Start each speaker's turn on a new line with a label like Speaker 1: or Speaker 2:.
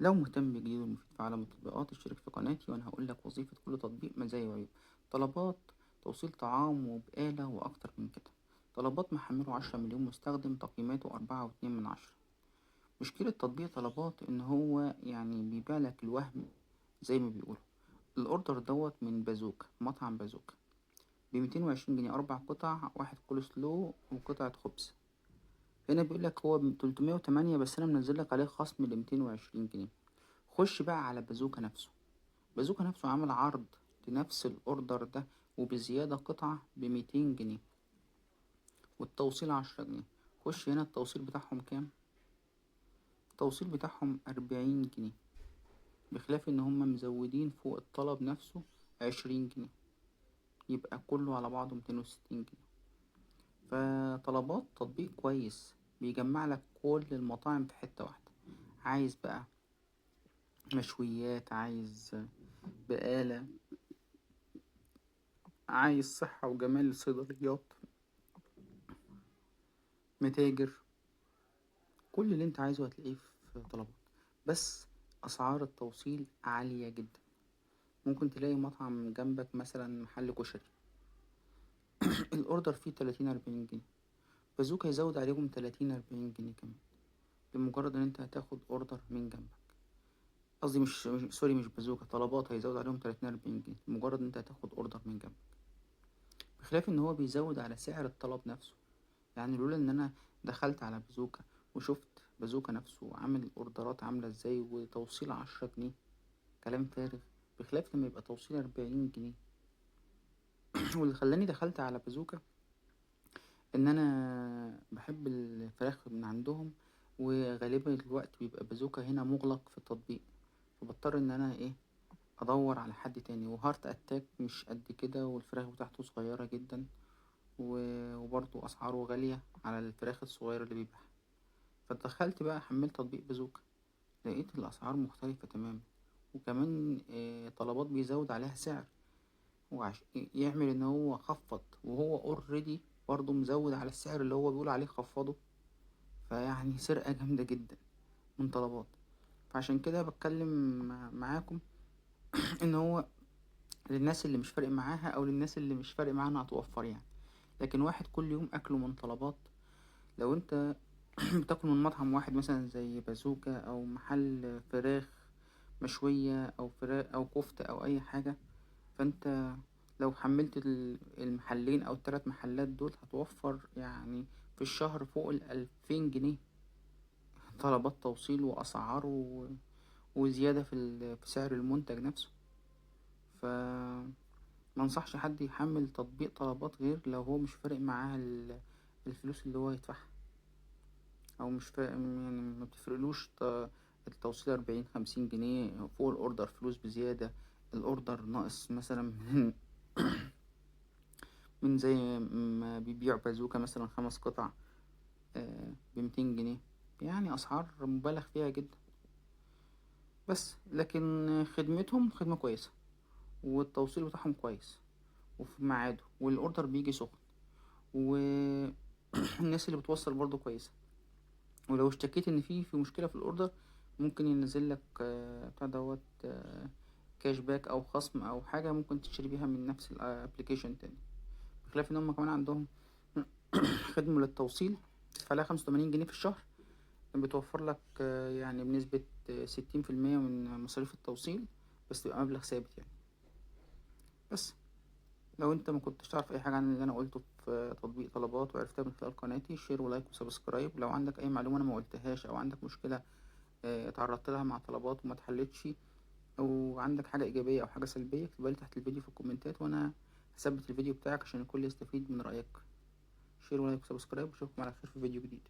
Speaker 1: لو مهتم بجديد ومفيد في عالم التطبيقات اشترك في قناتي وأنا هقولك وظيفة كل تطبيق، مزايا وعيوب. طلبات: توصيل طعام وبقالة وأكتر من كده. طلبات محمله 10 مليون مستخدم، تقييماته 4.2 من 10. مشكلة تطبيق طلبات إن هو يعني بيبيعلك الوهم زي ما بيقولوا. الأوردر دوت من بازوكا، مطعم بازوكا، ب220 جنيه، 4 قطع، واحد كول سلو وقطعة خبز. هنا بيقولك هو ب308، بس أنا منزلك عليه خصم ل220 جنيه. خش بقى على بازوكا نفسه. بازوكا نفسه عامل عرض لنفس الأوردر ده وبزيادة قطعة ب200 جنيه، والتوصيل 10 جنيه. خش هنا، التوصيل بتاعهم كام؟ التوصيل بتاعهم 40 جنيه، بخلاف ان هم مزودين فوق الطلب نفسه 20 جنيه، يبقى كله على بعضه 260 جنيه. فطلبات تطبيق كويس، بيجمع لك كل المطاعم في حتة واحدة. عايز بقى مشويات، عايز بقالة، عايز صحة وجمال، صيدليات، متاجر، كل اللي انت عايزه هتلاقيه في طلبات. بس اسعار التوصيل عالية جدا. ممكن تلاقي مطعم جنبك مثلا محل كشري الاوردر فيه 30-40 جنيه، بازوكا يزود عليهم 30-40 جنيه كمان، لمجرد ان انت هتاخد اوردر من جنبك. قصدي مش سوري، مش بازوكا، طلبات هيزود عليهم 30-40 جنيه لمجرد ان انت هتاخد اوردر من جنبك. بخلاف ان هو بيزود على سعر الطلب نفسه. يعني لولا ان انا دخلت على بازوكا وشفت بازوكا نفسه عامل اوردرات عاملة ازاي وتوصيل 10 جنيه، كلام فارغ. بخلاف لما يبقى توصيل 40 جنيه. واللي خلاني دخلت على بازوكا ان انا بحب الفراخ من عندهم، وغالبا الوقت بيبقى بازوكا هنا مغلق في التطبيق، فبضطر ان انا ادور على حد تاني. وهارت اتاك مش قد كده، والفراخ بتاعته صغيرة جدا، وبرضه اسعاره غالية على الفراخ الصغيرة اللي بيبيعها. فدخلت بقى حملت تطبيق بازوكا، لقيت الاسعار مختلفة تماما. وكمان طلبات بيزود عليها سعر، يعمل ان هو خفض وهو اوريدي برضه مزود على السعر اللي هو بيقول عليه خفضه. فيعني سرقة جامدة جدا من طلبات. فعشان كده بتكلم معاكم ان هو للناس اللي مش فارق معاها، او للناس اللي مش فارق معاها انها توفر يعني. لكن واحد كل يوم اكله من طلبات، لو انت بتاكل من مطعم واحد مثلا زي بازوكا او محل فراخ مشوية او فراخ او كفتة او اي حاجة، فانت لو حملت المحلين او الثلاث محلات دول هتوفر يعني في الشهر فوق 2000 جنيه طلبات توصيل واسعار وزيادة في سعر المنتج نفسه. ف منصحش حد يحمل تطبيق طلبات غير لو هو مش فارق معاه الفلوس اللي هو يدفعها، او مش فارق يعني ما بتفرقلوش التوصيل 40-50 جنيه فوق الاوردر، فلوس بزيادة. الاوردر ناقص مثلا من زي ما بيبيع بازوكا مثلا 5 قطع ب200 جنيه. يعني اسعار مبالغ فيها جدا. بس لكن خدمتهم خدمة كويسة، والتوصيل بتاعهم كويس وفي ميعاده، والاوردر بيجي سخن، والناس اللي بتوصل برضو كويسة. ولو اشتكيت ان في مشكلة في الاوردر، ممكن ينزل لك بتاع دوت كاش باك او خصم او حاجة ممكن تشتري بيها من نفس الابليكيشن تاني. بخلاف ان هم كمان عندهم خدمة للتوصيل تدفع لها 85 جنيه في الشهر، بتوفر لك يعني بنسبة 60% من مصاريف التوصيل، بس تبقى مبلغ ثابت يعني. بس لو انت ما كنتش تعرف اي حاجة عن اللي انا قلته في تطبيق طلبات وعرفتها من خلال قناتي، شير ولايك وسبسكرايب. لو عندك اي معلومة انا ما قلتهاش، او عندك مشكلة اتعرضت لها مع طلبات وما اتحلتش، او عندك حاجة ايجابية او حاجة سلبية، اكتبها لي تحت الفيديو في الكومنتات، وانا هثبت الفيديو بتاعك عشان الكل يستفيد من رأيك. شير ولايك وسبسكرايب، واشوفكم على خير في فيديو جديد.